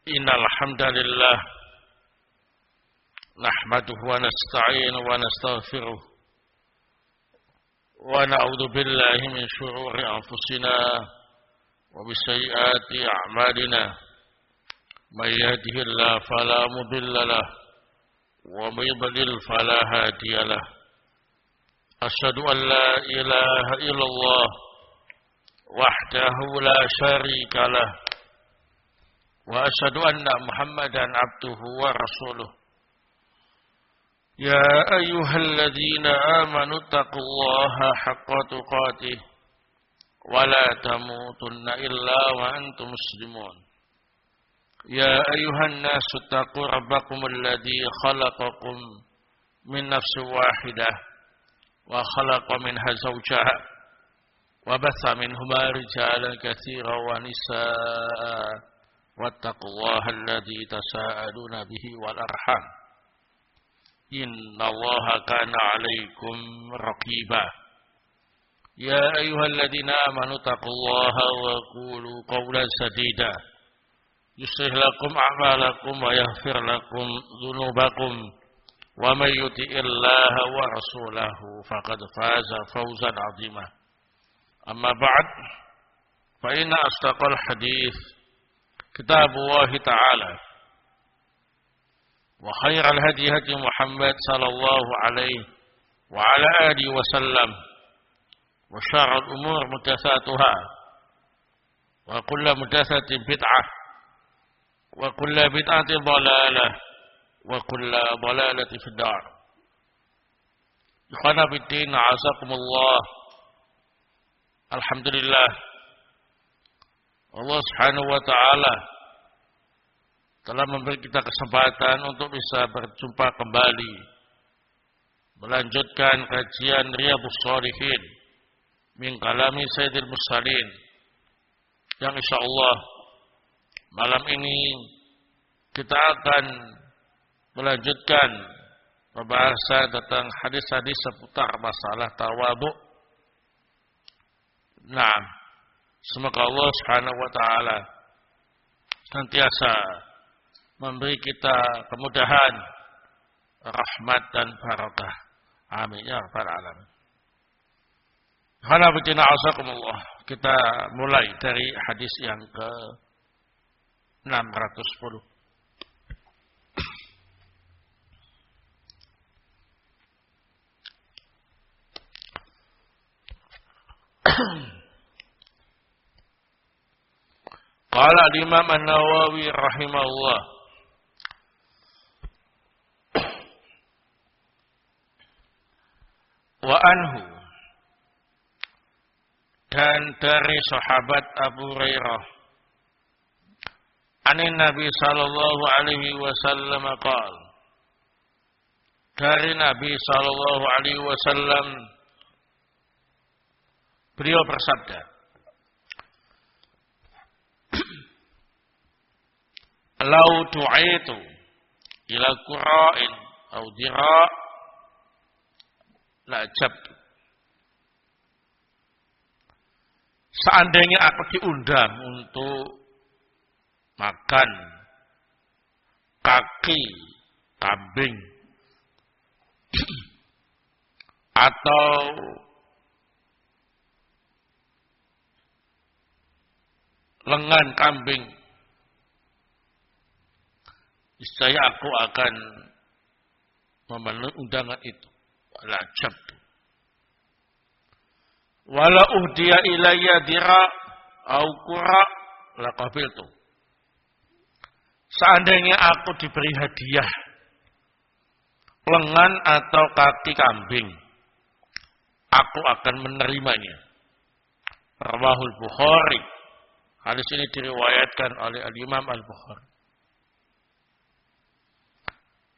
Innal hamdalillah nahmaduhu wa nasta'inuhu wa nastaghfiruh wa na'udzu billahi min shururi anfusina wa min sayyiati a'malina may yahdihillahu fala mudilla lahu wa may yudlil fala hadiya lahu asyhadu an la ilaha illallah wahdahu la syarika lahu wa asyhadu anna Muhammadan abduhu wa rasuluh. Ya ayyuhalladzina amanu taqullaha haqqa tuqatih wa la tamutunna illa wa antum muslimun. Ya ayyuhan nasu taqu rabbakumul ladzi khalaqakum min nafsin wahidah wa khalaqa minha zawjaha wa batha minhuma rijalan katsiran wa nisaa'a wattaqullaha alladzi tasaaluna bihi wal arham innallaha kana 'alaikum raqiba. Ya ayyuhalladzina amanu taqullaha wa qulu qawlan sadida yuslih lakum a'malakum wa yaghfir lakum dhunubakum wa may yuti'illaha wa rasulahu faqad faza fawzan 'azima. Amma ba'd, fa inna asdaqal hadits Kitabullah Ta'ala wa khairal hadi hadi Muhammad sallallahu alaihi wa ala alihi wa sallam wa syarrul umur muhdatsatuha wa kullu muhdatsatin bid'ah wa kullu bid'atin dhalalah wa kullu dhalalatin fid nar. Ikhwana fiddin, a'azakumullah. Alhamdulillah, Allah Subhanahu wa ta'ala telah memberi kita kesempatan untuk bisa berjumpa kembali, melanjutkan kajian Riyadhus Shalihin min kalami Sayyidil Mursalin, yang insyaallah malam ini kita akan melanjutkan pembahasan tentang hadis-hadis seputar masalah tawadhu. Nah, semoga Allah Subhanahu wa ta'ala senantiasa memberi kita kemudahan, rahmat dan barakah. Amin ya rabbal alamin. Hanabitina azakumullah. Kita mulai dari hadis yang ke 610. Qala al-Imam An-Nawawi rahimahullah, wa anhu, dan dari sahabat Abu Hurairah, anin Nabi sallallahu alaihi wasallam qala, dari Nabi sallallahu alaihi wasallam beliau bersabda, lau tu'aitu ila qura'in au dira' la jabtu. Seandainya aku diundang untuk makan kaki kambing atau lengan kambing, saya aku akan memenuhi undangan itu. Wala jabtu. Wala uhdiya ilayya dira' au qura' la qabiltu. Seandainya aku diberi hadiah lengan atau kaki kambing, aku akan menerimanya. Rawahul Bukhari. Hadis ini diriwayatkan oleh Al-Imam Al-Bukhari.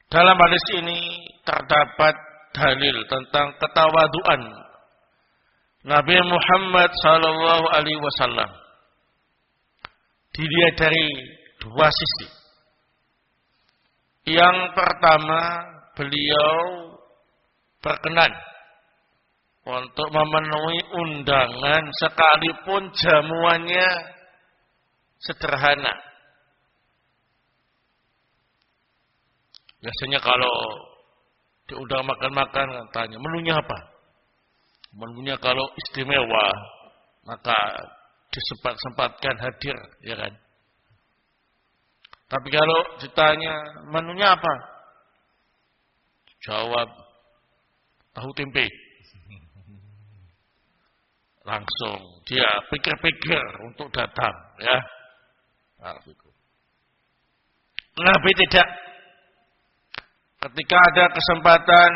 Dalam hadis ini terdapat dalil tentang ketawaduan Nabi Muhammad sallallahu alaihi wasallam. Dilihat dari dua sisi. Yang pertama, beliau berkenan untuk memenuhi undangan sekalipun jamuannya sederhana. Biasanya kalau diundang makan-makan, tanya menunya apa? Menunya kalau istimewa, maka disempat-sempatkan hadir, ya kan? Tapi kalau ditanya menunya apa? Jawab tahu tempe. Langsung dia pikir-pikir untuk datang, ya. Nabi tidak. Ketika ada kesempatan,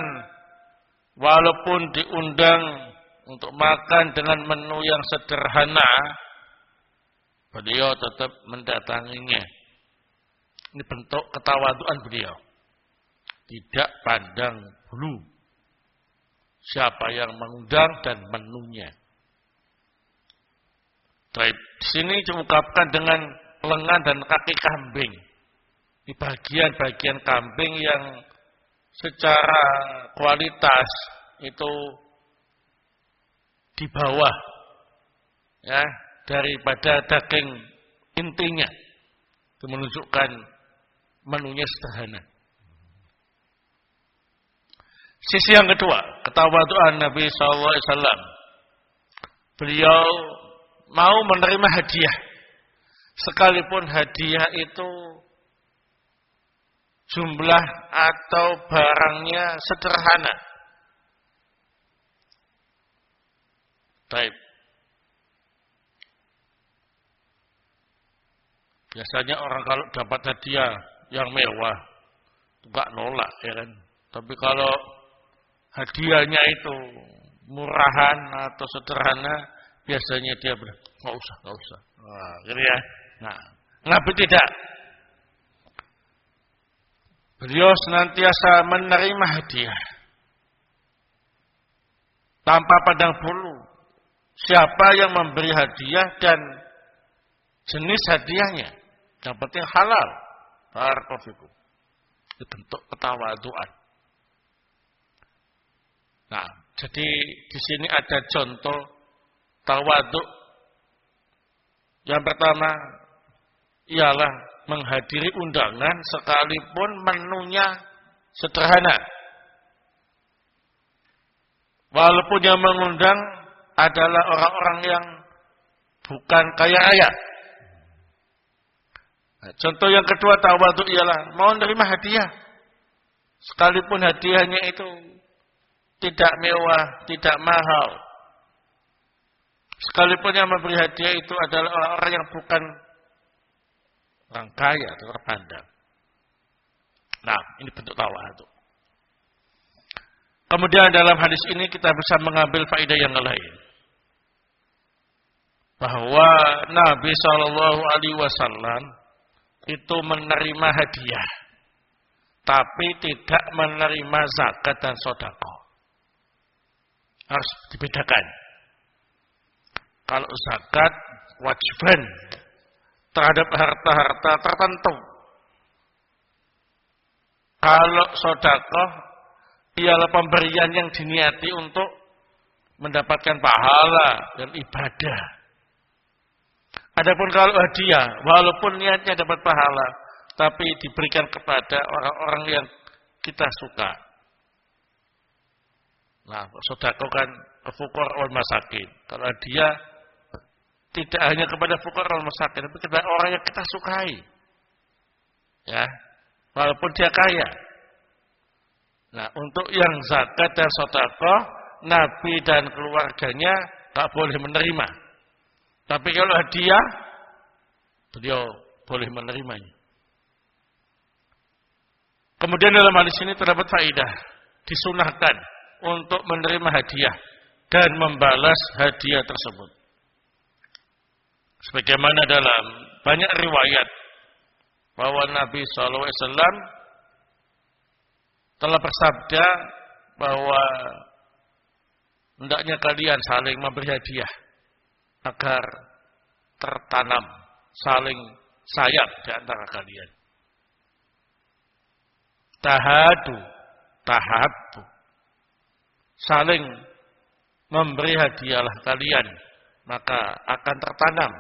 walaupun diundang untuk makan dengan menu yang sederhana, beliau tetap mendatanginya. Ini bentuk ketawaduan beliau. Tidak pandang bulu siapa yang mengundang dan menunya. Baik, di sini diungkapkan dengan lengan dan kaki kambing. Di bagian-bagian kambing yang secara kualitas itu di bawah, ya, daripada daging intinya. Itu menunjukkan menunya sederhana. Sisi yang kedua, ketawaduan Nabi SAW. Beliau mau menerima hadiah, sekalipun hadiah itu jumlah atau barangnya sederhana. Baik. Biasanya orang kalau dapat hadiah yang mewah, enggak nolak, ya kan. Tapi kalau hadiahnya itu murahan atau sederhana, biasanya dia bilang, enggak usah. Wah, gitu ya. Nah, Nabi tidak. Beliau senantiasa menerima hadiah tanpa pandang bulu siapa yang memberi hadiah dan jenis hadiahnya. Yang penting halal. Barakallahu fikum. Itu bentuk ketawaduan. Nah, jadi di sini ada contoh tawaduk. Yang pertama ialah menghadiri undangan sekalipun menunya sederhana. Walaupun yang mengundang adalah orang-orang yang bukan kaya raya. Nah, contoh yang kedua tawaduk ialah mau menerima hadiah. Sekalipun hadiahnya itu tidak mewah, tidak mahal. Sekalipun yang memberi hadiah itu adalah orang-orang yang bukan orang kaya atau terpandang. Nah, ini bentuk tawaduk. Kemudian dalam hadis ini kita bisa mengambil faedah yang lain. Bahwa Nabi SAW itu menerima hadiah. Tapi tidak menerima zakat dan sedekah. Harus dibedakan. Kalau zakat wajiban terhadap harta-harta tertentu. Kalau sedekah ialah pemberian yang diniati untuk mendapatkan pahala dan ibadah. Adapun kalau hadiah, walaupun niatnya dapat pahala, tapi diberikan kepada orang-orang yang kita suka. Nah, sedekah kan ke fuqara wal masakin. Kalau hadiah tidak hanya kepada fuqara wal masakin, tapi kepada orang yang kita sukai. Ya, walaupun dia kaya. Nah, untuk yang zakat dan sedekah, Nabi dan keluarganya tak boleh menerima. Tapi kalau hadiah, beliau boleh menerimanya. Kemudian dalam hadis ini terdapat faedah, disunahkan untuk menerima hadiah dan membalas hadiah tersebut. Sebagaimana dalam banyak riwayat bahwa Nabi SAW telah bersabda bahwa hendaknya kalian saling memberi hadiah agar tertanam saling sayang di antara kalian. Tahabbu. Saling memberi hadiahlah kalian, maka akan tertanam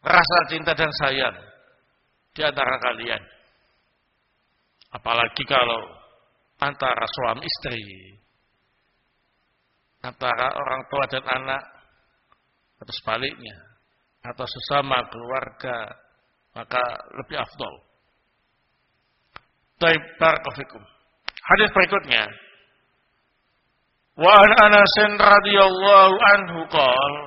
rasa cinta dan sayang di antara kalian. Apalagi kalau antara suami istri, antara orang tua dan anak, atau sebaliknya, atau sesama keluarga, maka lebih afdol. Taib barakallahu. Hadis berikutnya, wa an Anas radhiyallahu anhu qala,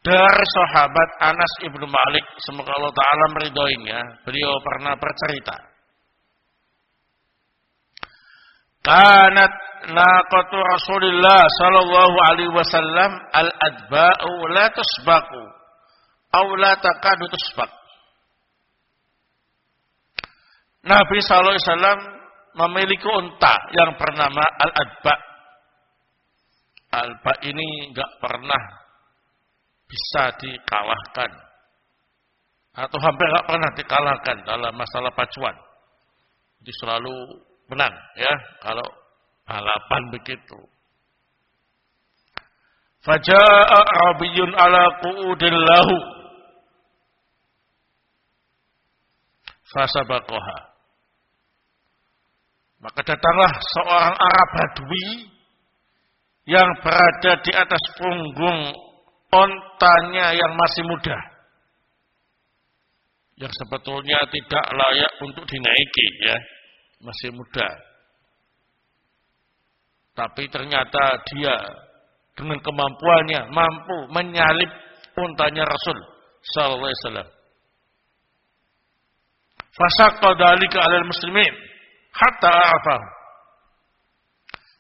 dari sahabat Anas ibnu Malik, semoga Allah Ta'ala meridhoinya, beliau pernah bercerita, kanat naqatu Rasulillah sallallahu alaihi wasallam al-adba'u la tusbaqu aw la takadu tusbaq. Nabi sallallahu alaihi wasallam memiliki unta yang bernama al-adba. Al-adba ini enggak pernah bisa dikalahkan atau hampir enggak pernah dikalahkan dalam masalah pacuan. Jadi selalu menang ya kalau balapan begitu. Faja'a Arabiyyun ala qu'udin lahu fasabaqaha. Maka datanglah seorang Arab Badui yang berada di atas punggung ontanya yang masih muda, yang sebetulnya tidak layak untuk dinaiki ya, masih muda. Tapi ternyata dia dengan kemampuannya mampu menyalip untanya Rasul sallallahu alaihi wasallam. Fasaqqa dzalika 'alal muslimin hatta arafah.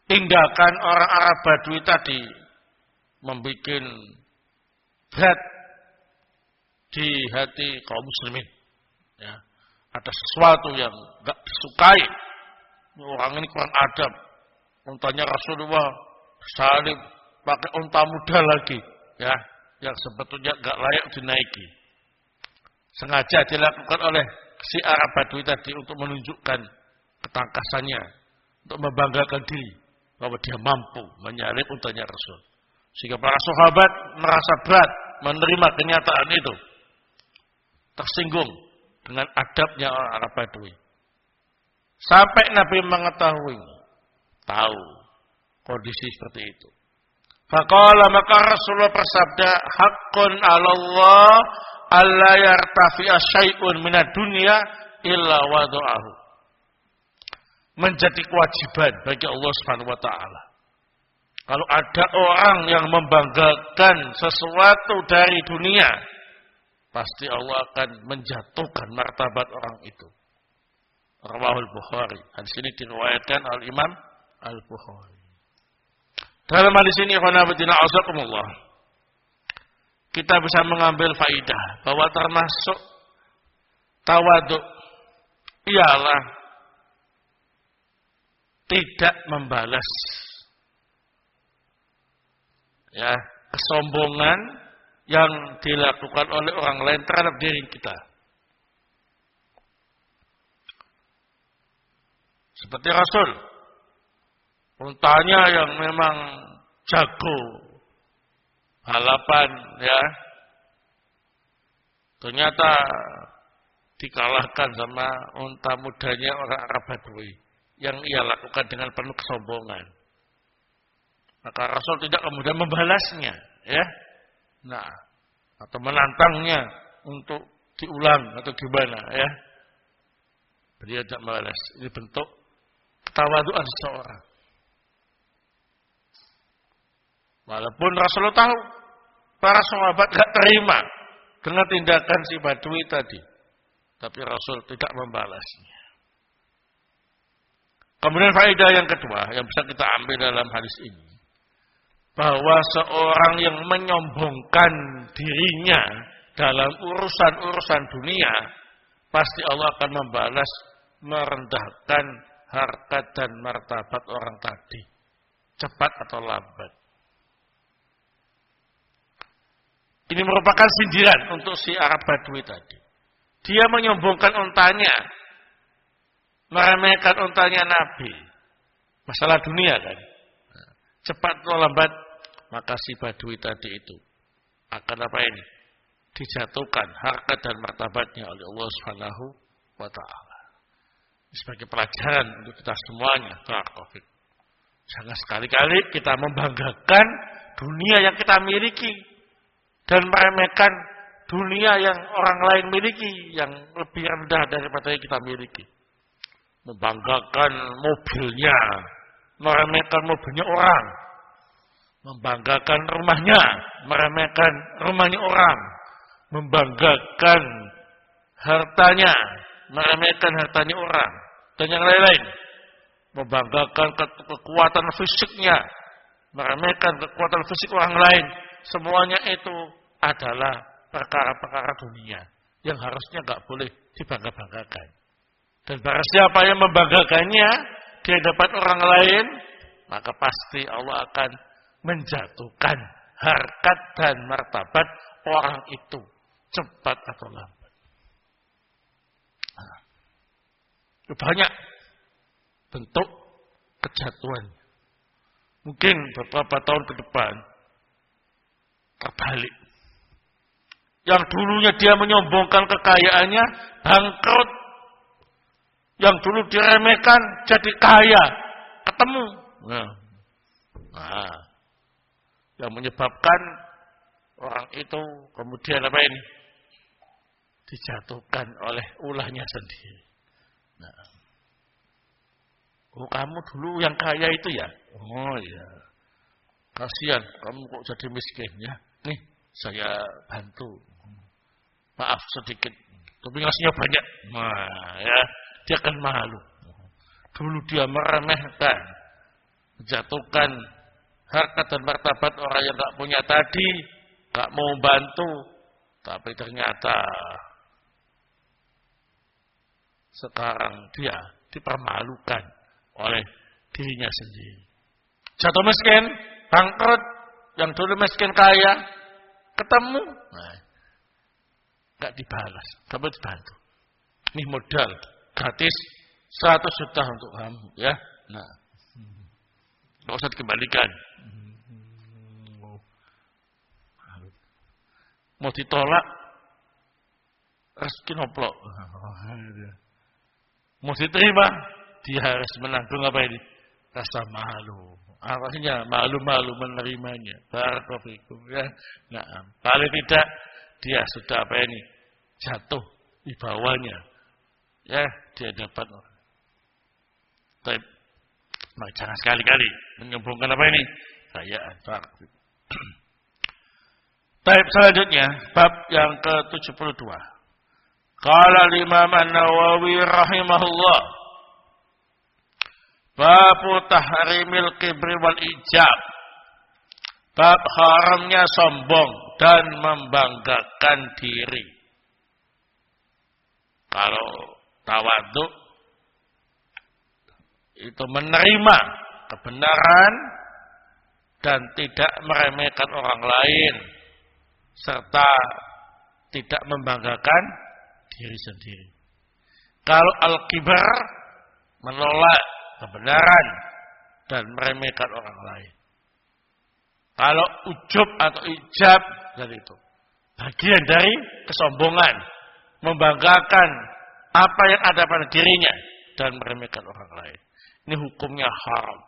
Tindakan orang Arab Badui tadi membuat berat di hati kaum muslimin. Ya, ada sesuatu yang enggak disukai. Orang ini kurang adab. Untanya Rasulullah salib pakai unta muda lagi, ya, yang sebetulnya enggak layak dinaiki. Sengaja dilakukan oleh si Arab Badui tadi untuk menunjukkan ketangkasannya, untuk membanggakan diri bahwa dia mampu menyalip untanya Rasul. Sehingga para sahabat merasa berat menerima kenyataan itu, tersinggung dengan adabnya orang Arab Badui. Sampai Nabi mengetahui, tahu kondisi seperti itu. Faqala, maka Rasulullah bersabda, haqqun 'ala Allah alla yartafi'a syai'un minad dunya illa wada'ahu. Menjadi kewajiban bagi Allah Subhanahu wa taala. Kalau ada orang yang membanggakan sesuatu dari dunia, pasti Allah akan menjatuhkan martabat orang itu. Rawahul Bukhari. Hadis ini diriwayatkan oleh Imam Al-Bukhari. Dalam hadis ini, kita bisa mengambil faidah bahwa termasuk tawadhu ialah tidak membalas ya kesombongan yang dilakukan oleh orang lain terhadap diri kita. Seperti Rasul, untanya yang memang jago balapan ya, ternyata dikalahkan sama unta mudanya orang Arab Badui yang ia lakukan dengan penuh kesombongan. Maka Rasul tidak kemudian membalasnya ya, nah, atau menantangnya untuk diulang atau gimana ya. Beliau tidak membalas. Ini bentuk ketawaduan seseorang. Walaupun Rasulullah tahu para sahabat tidak terima dengan tindakan si Badui tadi, tapi Rasul tidak membalasnya. Kemudian faedah yang kedua yang bisa kita ambil dalam hadis ini, bahwa seorang yang menyombongkan dirinya dalam urusan-urusan dunia, pasti Allah akan membalas merendahkan harkat dan martabat orang tadi, cepat atau lambat. Ini merupakan sindiran untuk si Arab Badui tadi. Dia menyombongkan untanya, meremehkan untanya Nabi. Masalah dunia kan. Cepat atau lambat, maka si Badui tadi itu akan apa ini? Dijatuhkan harkat dan martabatnya oleh Allah Subhanahu wa taala. sebagai pelajaran untuk kita semuanya. Jangan sekali-kali kita membanggakan dunia yang kita miliki dan meremehkan dunia yang orang lain miliki yang lebih rendah daripada yang kita miliki. Membanggakan mobilnya, meremehkan mobilnya orang. Membanggakan rumahnya, meremehkan rumahnya orang. Membanggakan hartanya, meremehkan hartanya orang. Dan yang lain-lain. Membanggakan kekuatan fisiknya, meremehkan kekuatan fisik orang lain. Semuanya itu adalah perkara-perkara dunia yang harusnya enggak boleh dibangga-banggakan. Dan barang siapa yang membanggakannya di hadapan orang lain, maka pasti Allah akan menjatuhkan harkat dan martabat orang itu cepat atau lambat. Banyak bentuk kejatuhan. Mungkin beberapa tahun ke depan terbalik. Yang dulunya dia menyombongkan kekayaannya, bangkrut. Yang dulu diremehkan, jadi kaya. Ketemu. Nah, yang menyebabkan orang itu kemudian apa ini? Dijatuhkan oleh ulahnya sendiri. Nah, oh kamu dulu yang kaya itu ya? Oh ya. Kasihan, kamu kok jadi miskin ya? Nih, saya bantu. Maaf sedikit, tapi ngasihnya banyak. Nah, ya, dia akan malu. Dulu dia meremehkan, menjatuhkan harkat dan martabat orang yang tak punya tadi, tak mau bantu, tapi ternyata sekarang dia dipermalukan oleh dirinya sendiri. Jatuh miskin, bangkrut, yang dulu miskin kaya, ketemu, nggak dibalas, tapi dibantu. Ini modal gratis 100 juta untuk kamu, ya. Nah, nggak usah dikembalikan. Mau ditolak, rezeki noplok. Mau diterima, dia harus menanggung apa ini? Rasa malu. Artinya malu-malu menerimanya. Barakallahu ya. Nah, paling tidak dia sudah apa ini? Jatuh di bawahnya. Ya, dia dapat. Tapi jangan sekali-kali menyombongkan apa ini? Kayaan. Baik, selanjutnya bab yang ke-72. Qala Imam An-Nawawi rahimahullah, bab tahrimil kibri wal ijab. Bab haramnya sombong dan membanggakan diri. Kalau tawadhu itu menerima kebenaran dan tidak meremehkan orang lain serta tidak membanggakan diri sendiri. Kalau al-kibar menolak kebenaran dan meremehkan orang lain. Kalau ujub atau ijab dari itu bagian dari kesombongan, membanggakan apa yang ada pada dirinya dan meremehkan orang lain. Ini hukumnya haram,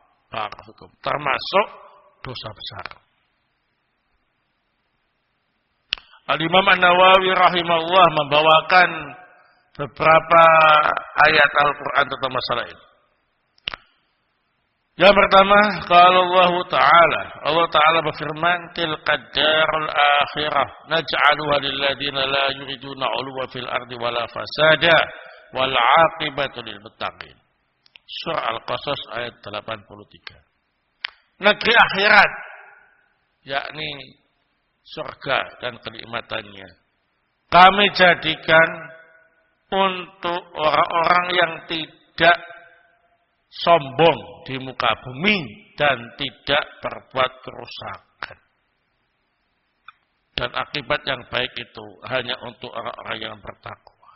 hukum termasuk dosa besar. Al-Imam An-Nawawi rahimahullah membawakan beberapa ayat Al-Quran tentang masalah ini. Yang pertama, kalau Allah Ta'ala berfirman, tilkad darul akhirah, naj'aluha lilladina la yuriduna 'uluwan fil ardi wala fasada, wal 'aqibatu lil muttaqin. Surah Al-Qasas ayat 83. Negeri akhirat, yakni surga dan kenikmatannya, kami jadikan untuk orang-orang yang tidak sombong di muka bumi dan tidak berbuat kerusakan. Dan akibat yang baik itu hanya untuk orang-orang yang bertakwa.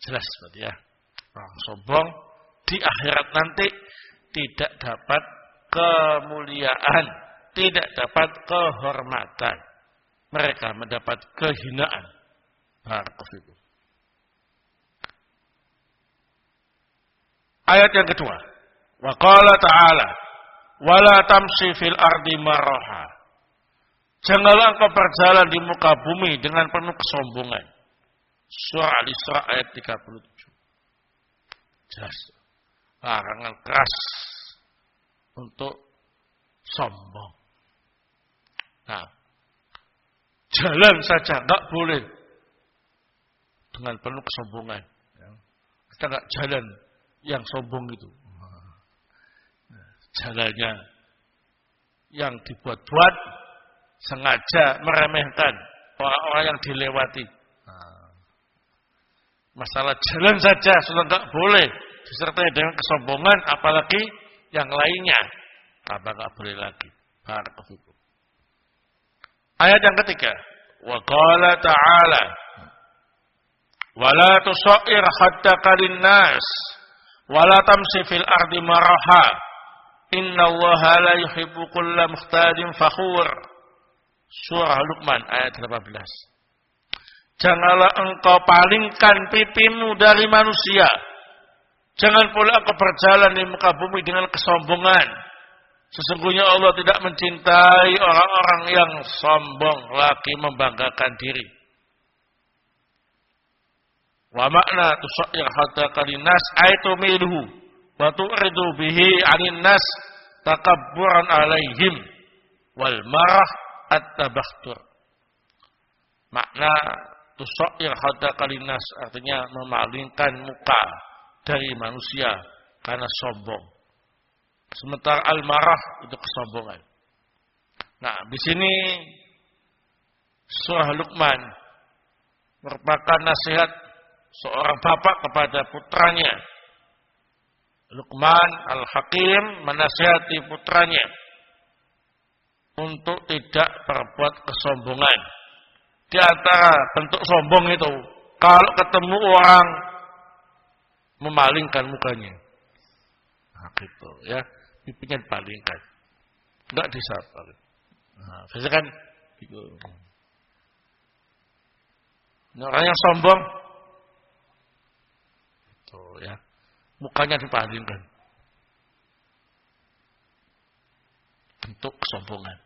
Jelas berarti ya. Orang sombong di akhirat nanti tidak dapat kemuliaan, tidak dapat kehormatan. Mereka mendapat kehinaan. Barakallahu. Ayat yang kedua. Wa qala ta'ala wala tamshi fil ardi maraha. Janganlah engkau berjalan di muka bumi dengan penuh kesombongan. Surah Al-Isra ayat 37. Jelas. Larangan keras untuk sombong. Nah, jalan saja enggak boleh dengan penuh kesombongan. Kita enggak jalan yang sombong itu. Jalannya yang dibuat-buat sengaja meremehkan orang-orang yang dilewati. Masalah jalan saja sudah enggak boleh disertai dengan kesombongan, apalagi yang lainnya. Apa enggak boleh lagi. Barakallahu. Ayat yang ketiga, wa qala ta'ala wala tusair haddaka linnas wala tamshi fil ardi maraha innallaha la yuhibbu kulla mukhtalin fakhur. Surah Luqman ayat 18. Janganlah engkau palingkan pipimu dari manusia. Jangan pula engkau berjalan di muka bumi dengan kesombongan. Sesungguhnya Allah tidak mencintai orang-orang yang sombong lagi membanggakan diri. Wa makna tusair haddaka linnas aitu milhu wa tu'ridu bihi 'anil nas takabburan 'alaihim wal marah at-tabakhtur. Makna tusair haddaka linnas artinya memalingkan muka dari manusia karena sombong. Sementara al-marah itu kesombongan. Nah, di sini surah Luqman merupakan nasihat seorang bapak kepada putranya. Luqman Al-Hakim menasihati putranya untuk tidak berbuat kesombongan. Di antara bentuk sombong itu, kalau ketemu orang memalingkan mukanya. Nah, gitu ya. Pipinya dipalingkan. Enggak disapa. Nah, biasanya kan gitu. Orang yang sombong itu ya, mukanya dipalingkan. Bentuk kesombongan.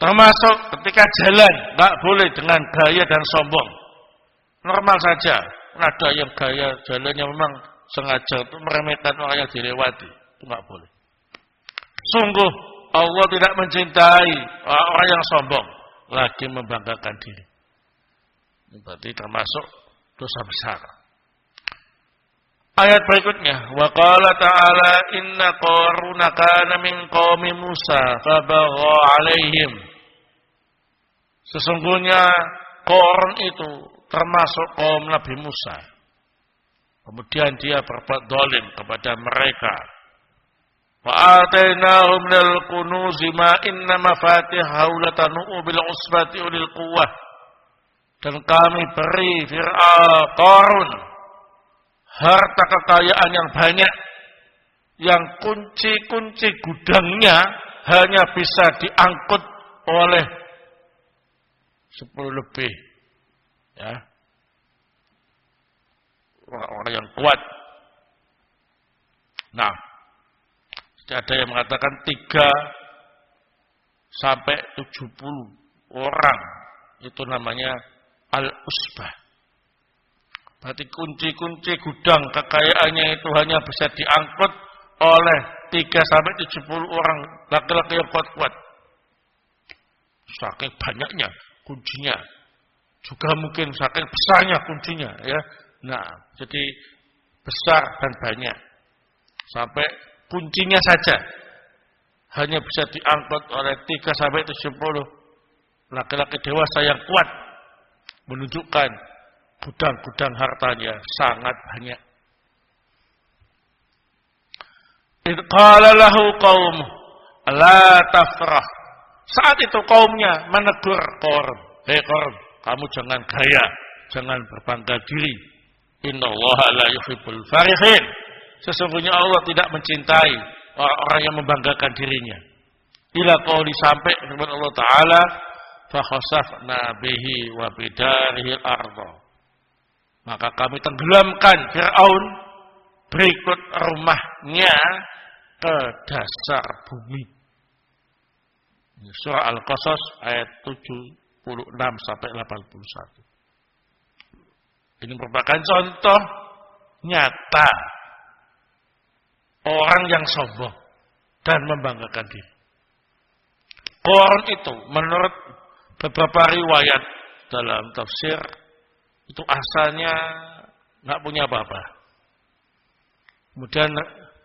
Termasuk ketika jalan, enggak boleh dengan gaya dan sombong. Normal saja. Ada yang gaya jalannya memang sengaja untuk meremehkan orang yang dilewati. Enggak boleh. Sungguh Allah tidak mencintai orang yang sombong lagi membanggakan diri. Ini berarti termasuk dosa besar. Ayat berikutnya, wa qala ta'ala inna qaruna kana min qaumi Musa fabagha 'alaihim. Sesungguhnya Qarun itu termasuk kaum Nabi Musa. Kemudian dia berbuat zalim kepada mereka. Wa atainahum minal kunuzi ma inna mafatihahu latanu bil usbati ulil quwwah. Dan kami beri Qarun harta kekayaan yang banyak, yang kunci-kunci gudangnya hanya bisa diangkut oleh 10 lebih, ya, orang-orang yang kuat. Nah, ada yang mengatakan 3 sampai 70 orang itu namanya al-usbah. Berarti kunci-kunci gudang kekayaannya itu hanya bisa diangkut oleh 3 sampai 70 orang laki-laki yang kuat-kuat. Saking banyaknya kuncinya. Juga mungkin saking besarnya kuncinya, ya. Nah, jadi besar dan banyak. Sampai kuncinya saja hanya bisa diangkut oleh 3 sampai 70 laki-laki dewasa yang kuat. Menunjukkan gudang-gudang hartanya sangat banyak. Idh qala lahu qaum la tafrah. Saat itu kaumnya menegur Qarun. Hei Qarun, kamu jangan gaya, jangan berbangga diri. Innallaha la yuhibbul farihin. Sesungguhnya Allah tidak mencintai orang-orang yang membanggakan dirinya. Ila qauli sampai firman Allah Ta'ala, fa khasafna bihi wa bidarihi al-ardh. Maka kami tenggelamkan Fir'aun berikut rumahnya ke dasar bumi. Surah Al-Qasas ayat 76 sampai 81. Ini merupakan contoh nyata orang yang sombong dan membanggakan diri. Qarun itu menurut beberapa riwayat dalam tafsir itu asalnya nggak punya apa-apa. Kemudian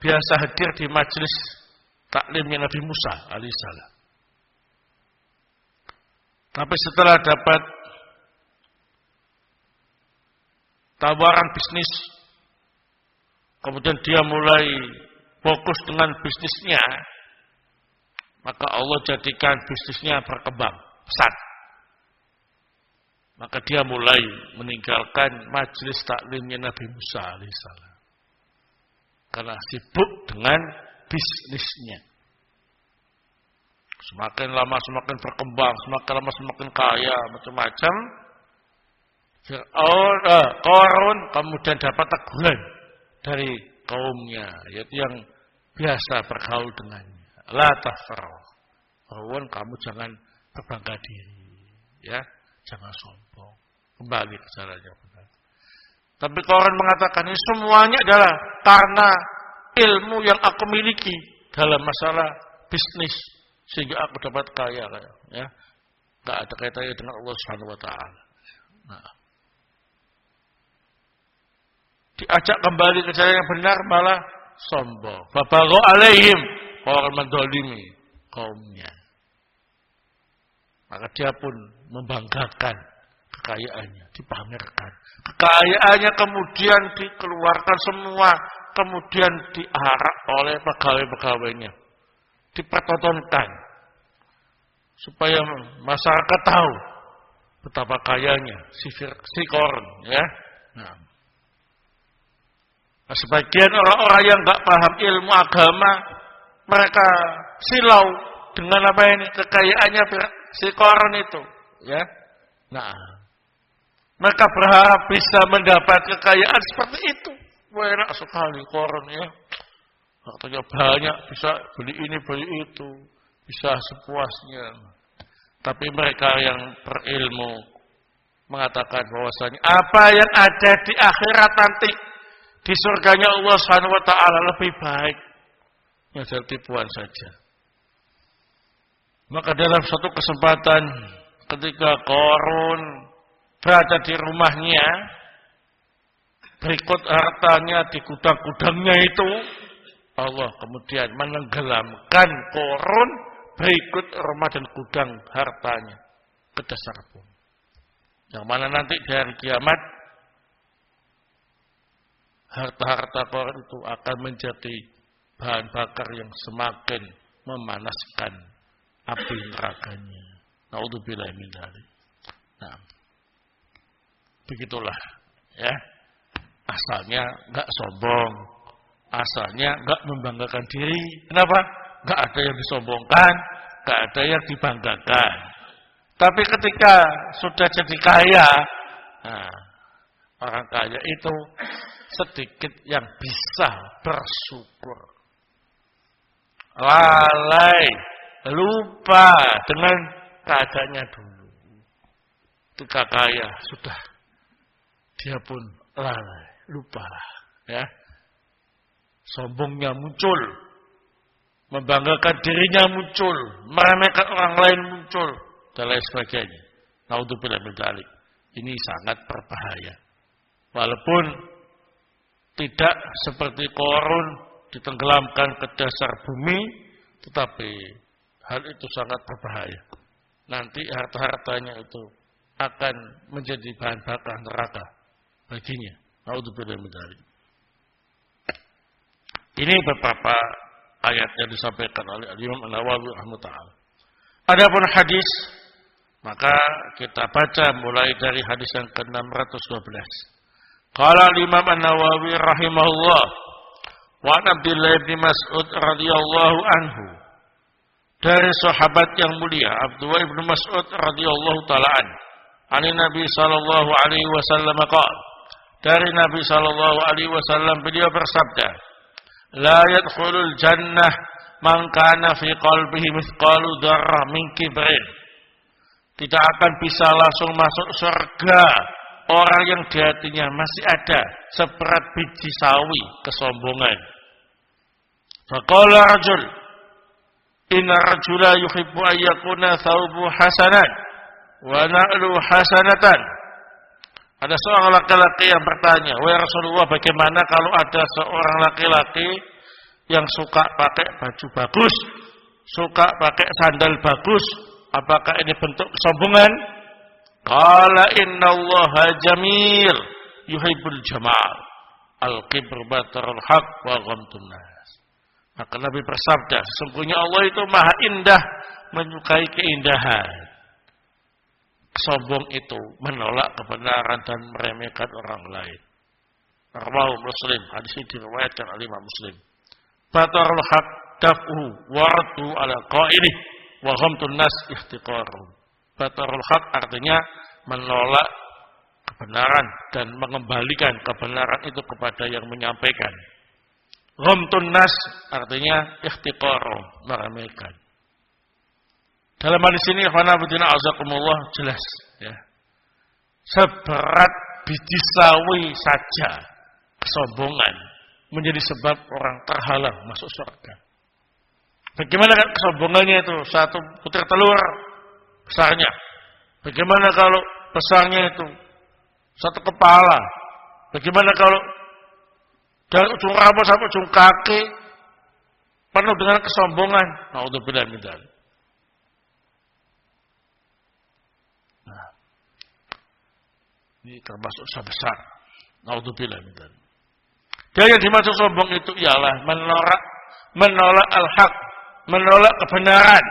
biasa hadir di majelis taklimnya Nabi Musa alaihissalam. Tapi setelah dapat tawaran bisnis, kemudian dia mulai fokus dengan bisnisnya, maka Allah jadikan bisnisnya berkembang pesat. Maka dia mulai meninggalkan majelis taklimnya Nabi Musa alaihissalam. Karena sibuk dengan bisnisnya. Semakin lama semakin berkembang, semakin lama semakin kaya, macam-macam. Qarun kemudian dapat teguran dari kaumnya, yaitu yang biasa bergaul dengannya. La tafrah. Qarun, kamu jangan berbangga diri, ya, jangan sombong. Kembali ke caranya benar. Tapi Qarun mengatakan ini semuanya adalah karena ilmu yang aku miliki dalam masalah bisnis. Sehingga aku dapat kaya, ya, nggak ada kaitannya dengan Allah Subhanahu Wa Taala. Nah, diajak kembali ke jalan yang benar malah sombong. Fabaghu alaihim, orang mendolimi kaumnya. Maka dia pun membanggakan kekayaannya, dipamerkan. Kekayaannya kemudian dikeluarkan semua, kemudian diarak oleh pegawai-pegawainya. Dipertontonkan supaya masyarakat tahu betapa kayanya si Qarun, ya. Nah, sebagian orang-orang yang enggak paham ilmu agama, mereka silau dengan apa ini kekayaannya si Qarun itu, ya. Nah, mereka berharap bisa mendapat kekayaan seperti itu. Wah, enak sekali Qarun, ya. Katanya banyak, bisa beli ini, beli itu, bisa sepuasnya. Tapi mereka yang berilmu mengatakan bahwasanya apa yang ada di akhirat nanti di surganya Allah Subhanahu Wa Taala lebih baik. Ngejar tipuan saja. Maka dalam suatu kesempatan ketika Qarun berada di rumahnya, berikut hartanya di gudang-gudangnya itu, Allah kemudian menenggelamkan Qarun berikut rumah dan gudang hartanya ke dasar bumi. Yang mana nanti di hari kiamat harta-harta Qarun itu akan menjadi bahan bakar yang semakin memanaskan api nerakanya. Naudzubillahi min dzalik. Nah, begitulah, ya. Asalnya enggak sombong. Asalnya enggak membanggakan diri. Kenapa? Enggak ada yang disombongkan, enggak ada yang dibanggakan. Tapi ketika sudah jadi kaya, nah, orang kaya itu sedikit yang bisa bersyukur. Lalai, lupa dengan keadaannya dulu. Ketika kaya sudah, dia pun lalai, lupa, ya. Sombongnya muncul, membanggakan dirinya muncul, meremehkan orang lain muncul, dan lain sebagainya. Naudzubillah min dzalik. Ini sangat berbahaya. Walaupun tidak seperti Qarun ditenggelamkan ke dasar bumi, tetapi hal itu sangat berbahaya. Nanti harta-hartanya itu akan menjadi bahan bakar neraka baginya. Naudzubillah min dzalik. Ini beberapa ayat yang disampaikan oleh Imam An-Nawawi rahimahullah. Adapun hadis, maka kita baca mulai dari hadis yang ke-612. Qala Imam An-Nawawi rahimahullah, wa Abdullah bin Mas'ud radhiyallahu anhu. Dari sahabat yang mulia Abdullah bin Mas'ud radhiyallahu taala an. Ani Nabi sallallahu alaihi wasallam qala, dari Nabi sallallahu alaihi wasallam, beliau bersabda, "La yadkhulul jannah man kana fi qalbihi mithqalu dzarrah min kibrin." Tidak akan bisa langsung masuk surga orang yang di hatinya masih ada seberat biji sawi kesombongan. Faqala rajul, "Inna rajula yuhibbu an yakuna thawbu hasanan wa na'lu hasanatan." Ada seorang laki-laki yang bertanya, "Wahai Rasulullah, bagaimana kalau ada seorang laki-laki yang suka pakai baju bagus, suka pakai sandal bagus, apakah ini bentuk kesombongan?" Qala innallaha jamil yuhibbul jamal. Al-kibru batarul haq wa ghamtun nas. Maka Nabi bersabda, sesungguhnya Allah itu maha indah, menyukai keindahan. Sombong itu menolak kebenaran dan meremehkan orang lain. Rawahu Muslim, hadis ini diriwayatkan oleh Imam Muslim. Batarul haq daf'u waradu ala qailih wa ghamtun nas ihtiqaruh. Batarul haq artinya menolak kebenaran dan mengembalikan kebenaran itu kepada yang menyampaikan. Ghamtun nas artinya ihtiqaruh, meremehkan. Dalam hadis ini ikhwanafidina azakumullah jelas ya. Seberat biji sawi saja kesombongan menjadi sebab orang terhalang masuk surga. Bagaimana kan kesombongannya itu? Satu butir telur besarnya. Bagaimana kalau besarnya itu satu kepala? Bagaimana kalau dari ujung rambut sampai ujung kaki penuh dengan kesombongan? Naudzubillah min dzalik. Ini termasuk dosa besar. Naudzubillah min dzalik. Dan yang dimaksud sombong itu ialah menolak al-haq, menolak kebenaran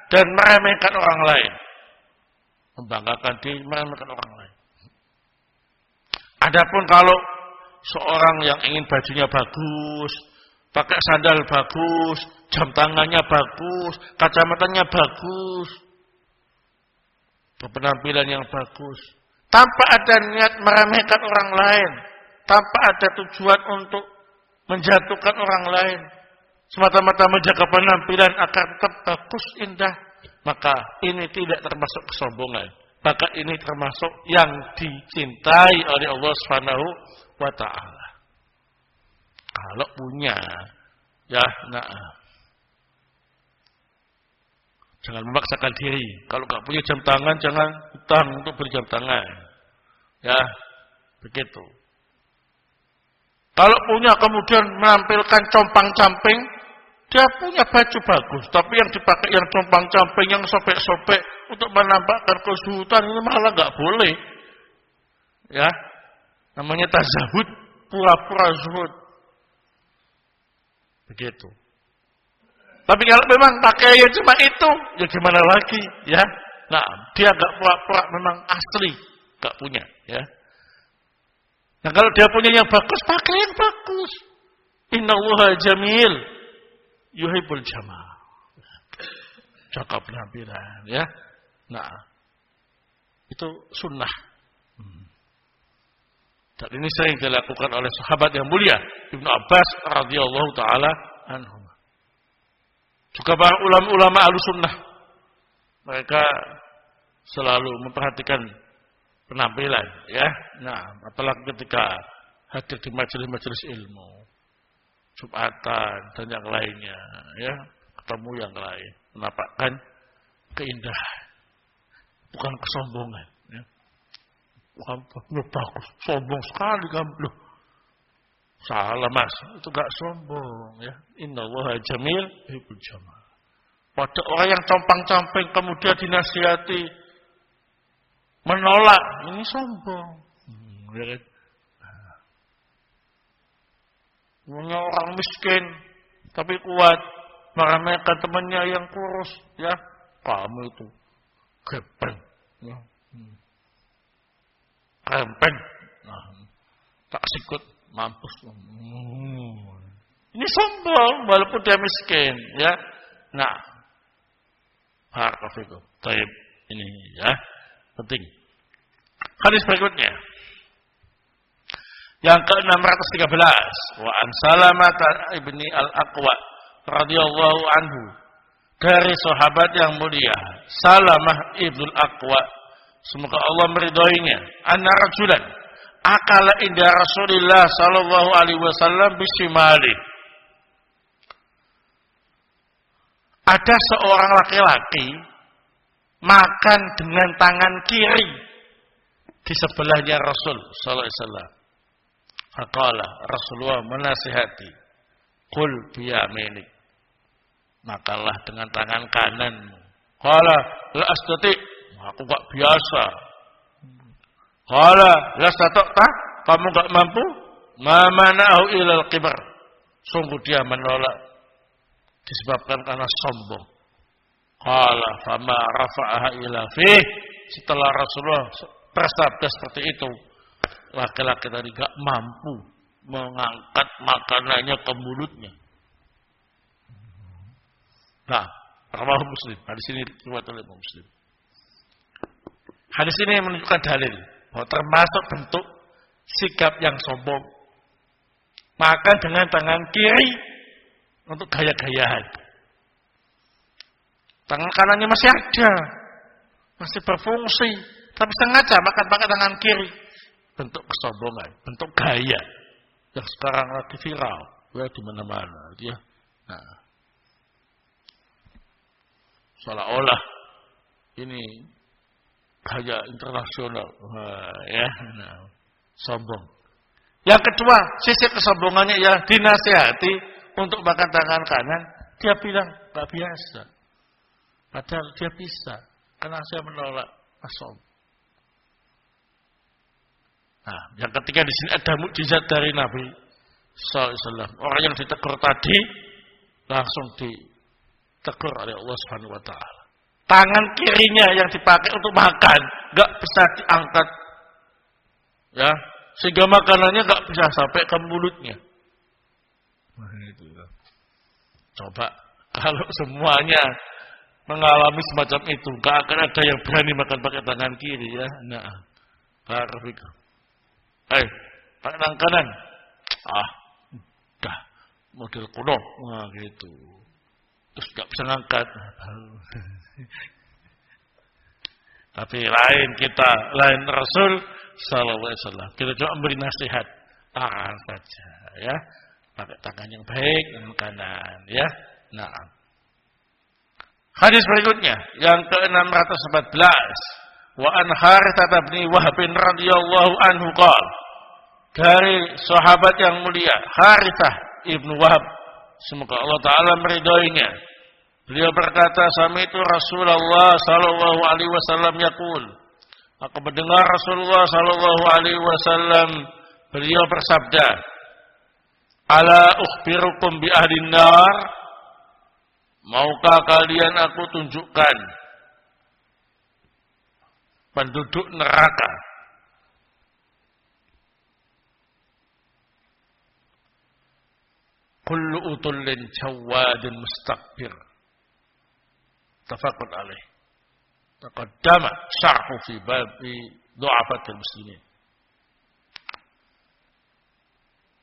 dan meremehkan orang lain. Membanggakan diri, meremehkan orang lain. Adapun kalau seorang yang ingin bajunya bagus, pakai sandal bagus, jam tangannya bagus, kacamatanya bagus, penampilan yang bagus, tanpa ada niat meremehkan orang lain, tanpa ada tujuan untuk menjatuhkan orang lain, semata-mata menjaga penampilan agar tetap bagus, indah, maka ini tidak termasuk kesombongan. Maka ini termasuk yang dicintai oleh Allah Subhanahu wa ta'ala. Kalau punya, ya, jangan memaksakan diri. Kalau nggak punya jam tangan, jangan utang untuk beli jam tangan. Ya, begitu. Kalau punya kemudian menampilkan compang-camping, dia punya baju bagus, tapi yang dipakai yang compang-camping, yang sobek-sobek untuk menampakkan kesuhutan, ini malah nggak boleh. Ya, namanya tazahud, pura-pura zuhud. Begitu. Tapi kalau memang pakainya cuma itu, ya gimana lagi, ya? Nah, dia nggak pura-pura, memang asli nggak punya, ya. Nah, kalau dia punya yang bagus, pakai yang bagus. Innallaha jamil yuhibbul jamal. Jaga penampilan, ya. Nah, itu sunnah. Dan ini sering dilakukan oleh sahabat yang mulia Ibnu Abbas radhiyallahu taala anhu. Juga para ulama-ulama ahlussunnah, mereka selalu memperhatikan penampilan, ya. Nah, apalagi ketika hadir di majelis-majelis ilmu, Jumatan dan yang lainnya, ya, ketemu yang lain, menampakkan keindahan, bukan kesombongan, ya. Bukan bagus, sombong sekali kamu, loh. Salah mas, itu gak sombong, ya. Innallaha jamil yuhibbul jamal. Pada orang yang compang-camping kemudian dinasihati menolak, ini sombong. Ya kan? Punya orang miskin tapi kuat, meremehkan temannya yang kurus, ya. Kamu itu gepeng, ya. Krempeng, nah, tak sikut, mampus. Ini sombong walaupun dia miskin, ya. Nah, barakallahu. Baik, ini ya penting. Hadis berikutnya. Yang ke-613, wa an Salamah ibni al-Aqwa radhiyallahu anhu, dari sahabat yang mulia Salamah ibnu al-Aqwa, semoga Allah meridhoinya, anna rajulan akala inda Rasulillah sallallahu alaihi wasallam bisimali. Ada seorang laki-laki makan dengan tangan kiri di sebelahnya Rasul sallallahu alaihi wasallam. Faqala, Rasulullah menasihati, qul biyaminik, makanlah dengan tangan kanan. Qala la astati, aku enggak biasa. Qala la stata'ta, kamu enggak mampu? Ma mana'u ilal kibar, sungguh dia menolak disebabkan karena sombong. Qala fama rafa'aha ila fih, setelah Rasulullah bersabda seperti itu, laki-laki tadi gak mampu mengangkat makanannya ke mulutnya. Nah, rawahu Muslim. Hadis ini riwayat oleh Muslim. Hadis ini menunjukkan dalil bahwa termasuk bentuk sikap yang sombong, makan dengan tangan kiri untuk gaya-gayaan. Tangan kanannya masih ada, masih berfungsi, tapi sengaja makan pakai tangan kiri. Bentuk kesombongan, bentuk gaya yang sekarang lagi viral, ya di mana-mana, dia. Nah, seolah-olah ini gaya internasional, ya, nah, sombong. Yang kedua, sisi kesombongannya ya dinasihati untuk makan tangan kanan, dia bilang nggak biasa, padahal dia bisa, karena saya menolak sombong. Nah, yang ketiga di sini ada mukjizat dari Nabi sallallahu alaihi wasallam. Orang yang ditegur tadi langsung ditegur oleh Allah Subhanahu wa taala. Tangan kirinya yang dipakai untuk makan enggak bisa diangkat. Ya, sehingga makanannya enggak bisa sampai ke mulutnya. Nah, itu. Coba kalau semuanya mengalami semacam itu, enggak akan ada yang berani makan pakai tangan kiri ya. Nah, barakallahu. Pakai tangan kanan. Udah model kuno, gitu. Terus nggak bisa ngangkat. Tapi lain kita, lain Rasul sallallahu alaihi wasallam. Kita cuma memberi nasihat, tangan saja, ya. Pakai tangan yang baik, tangan kanan, ya. Nah, hadis berikutnya yang ke-614. Wa an Haritsah bin Wahb radhiyallahu anhu qala, dari sahabat yang mulia Haritsah ibnu Wahb, semoga Allah taala meridhoinya, beliau berkata, sami'tu Rasulullah sallallahu alaihi wasallam yaqul, aku mendengar Rasulullah sallallahu alaihi wasallam beliau bersabda, ala ukhbirukum bi ahlin nar, maukah kalian aku tunjukkan penduduk neraka? Kullu utullin jawadin mustakbir. Tafaqun alaih. Taqaddama syarhu fi babi du'afatil muslimin.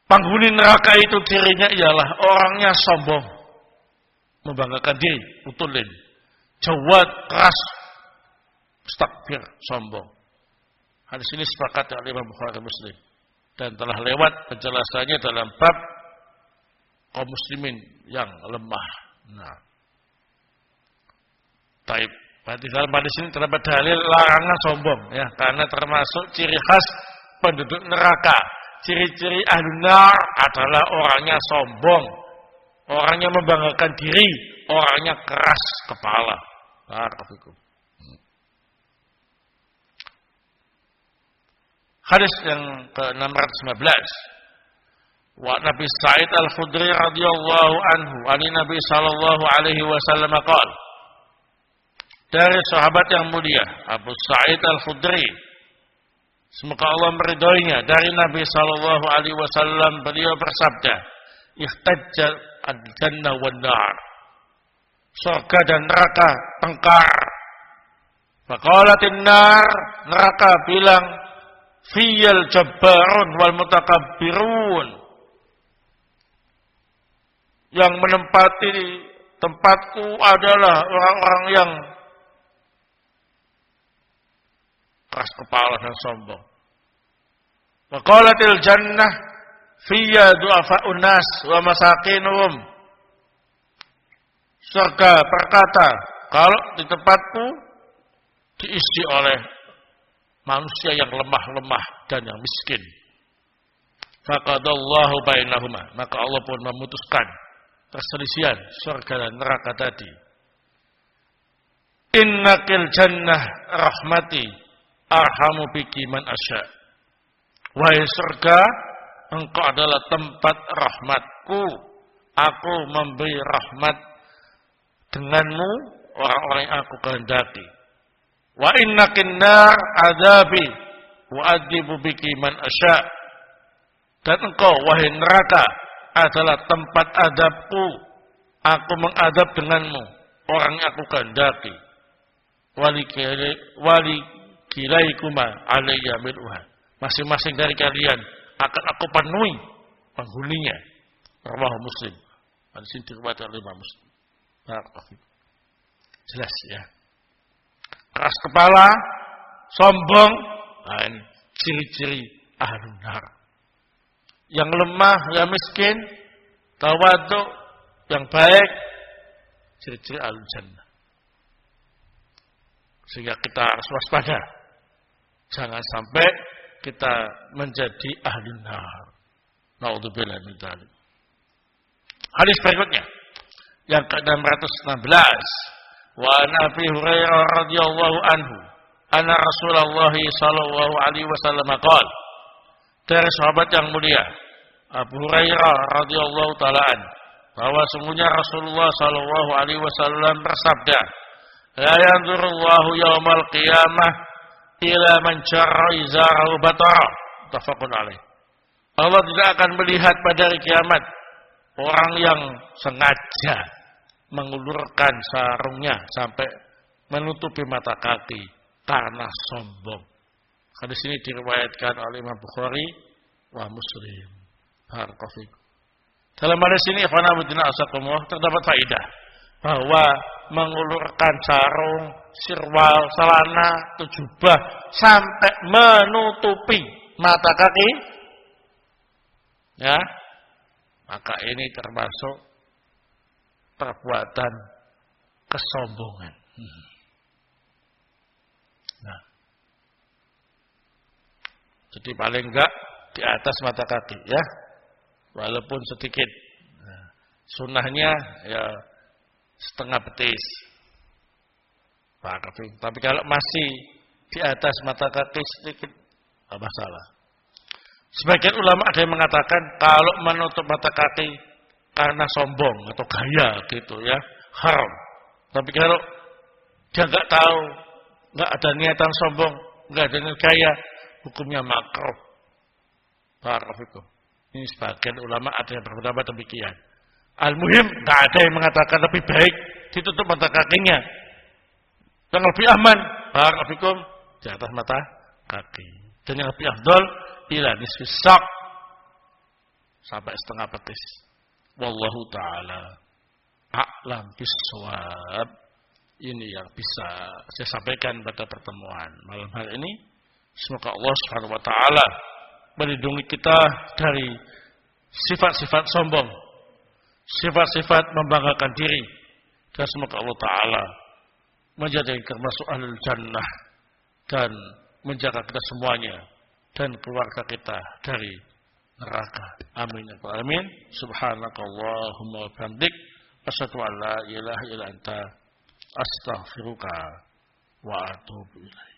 Penghuni neraka itu cirinya ialah orangnya sombong, membanggakan diri, utullin, jawad, keras, mustakbir, sombong. Hadis ini sepakat oleh Imam Bukhari Muslim dan telah lewat penjelasannya dalam bab kaum muslimin yang lemah. Nah, taib. Berarti dalam hadis ini terdapat dalil larangan sombong, ya, karena termasuk ciri khas penduduk neraka. Ciri-ciri ahlun nar adalah orangnya sombong, orangnya membanggakan diri, orangnya keras kepala. Barakallahu. Hadis yang ke-615. Wa Nabi Sa'id Al-Khudri radhiyallahu anhu, ani Nabi sallallahu alaihi wasallam qala, dari sahabat yang mulia Abu Sa'id Al-Khudri, semoga Allah meridhoinya, dari Nabi sallallahu alaihi wasallam beliau bersabda, ihtajjal al-jannah wan nar, surga dan neraka tengkar. Faqalatin nar, neraka bilang, fiyal jabbarun wal mutakabbirun. Yang menempati tempatku adalah orang-orang yang keras kepala dan sombong. Wa qalatil jannah fiyya du'afa'un nas wa masakinuhum. Surga berkata, kalau di tempatku diisi oleh manusia yang lemah-lemah dan yang miskin. Faqadallahu bainahuma, maka Allah pun memutuskan perselisihan surga dan neraka tadi. Innakil jannah rahmati arhamu biki man asya. Wahai surga, engkau adalah tempat rahmatku. Aku memberi rahmat denganmu orang-orang yang aku kehendaki. Wa innakin nar adabi wa adibu biki man asya. Dan engkau wahai neraka adalah tempat adabku. Aku mengadab denganmu orang yang aku kehendaki. Wali kilaikuma alayya mil'uha. Masing-masing dari kalian akan aku penuhi penghuninya. Rawahu Muslim. Hadis ini diriwayatkan oleh Imam Muslim. Jelas ya. Keras kepala, sombong, nah ini ciri-ciri ahlun nar. Yang lemah, yang miskin, tawadhu, yang baik, ciri-ciri ahlul jannah. Sehingga kita harus waspada. Jangan sampai kita menjadi ahlun nar. Naudzubillah min dzalik. Hadis berikutnya yang ke-616. Wa Nabi Hurairah radhiyallahu anhu, anna Rasulullah sallallahu alaihi wasallam qala, dari sahabat yang mulia Abu Hurairah radhiyallahu taala an, bahwa sungguhnya Rasulullah sallallahu alaihi wasallam bersabda, la yanzurullahu yaumal qiyamah ila man jarra izarahu batara. Muttafaqun alaih. Allah tidak akan melihat pada hari kiamat orang yang sengaja mengulurkan sarungnya sampai menutupi mata kaki karena sombong. Hadis ini diriwayatkan oleh Imam Bukhari wa Muslim. Barakallahu. Dalam hadis ini terdapat faedah bahwa mengulurkan sarung, sirwal, celana, jubah sampai menutupi mata kaki, ya, maka ini termasuk perbuatan kesombongan. Nah, jadi paling enggak di atas mata kaki, ya, walaupun sedikit. Nah, sunnahnya ya setengah betis. Tapi kalau masih di atas mata kaki sedikit, tidak masalah. Sebagian ulama ada yang mengatakan kalau menutup mata kaki karena sombong atau gaya gitu ya, haram. Tapi kalau dia nggak tahu, nggak ada niatan sombong, nggak ada niatan gaya, hukumnya makruh. Barakallahu. Ini sebagian ulama ada yang berpendapat demikian. Al-muhim, nggak ada yang mengatakan lebih baik ditutup mata kakinya. Yang lebih aman, barakallahu, di atas mata kaki. Dan yang lebih afdal, ila nisfis sak, sampai setengah betis. Wallahu ta'ala a'lam bissawab. Ini yang bisa saya sampaikan pada pertemuan malam hari ini. Semoga Allah Subhanahu wa taala melindungi kita dari sifat-sifat sombong, sifat-sifat membanggakan diri, dan semoga Allah taala menjadikan termasuk ahlul jannah dan menjaga kita semuanya dan keluarga kita dari neraka. Amin ya rabbal alamin. Subhanakallahumma wa bihamdik, asyhadu an la ilaha illa anta, astaghfiruka wa atubu ilaik.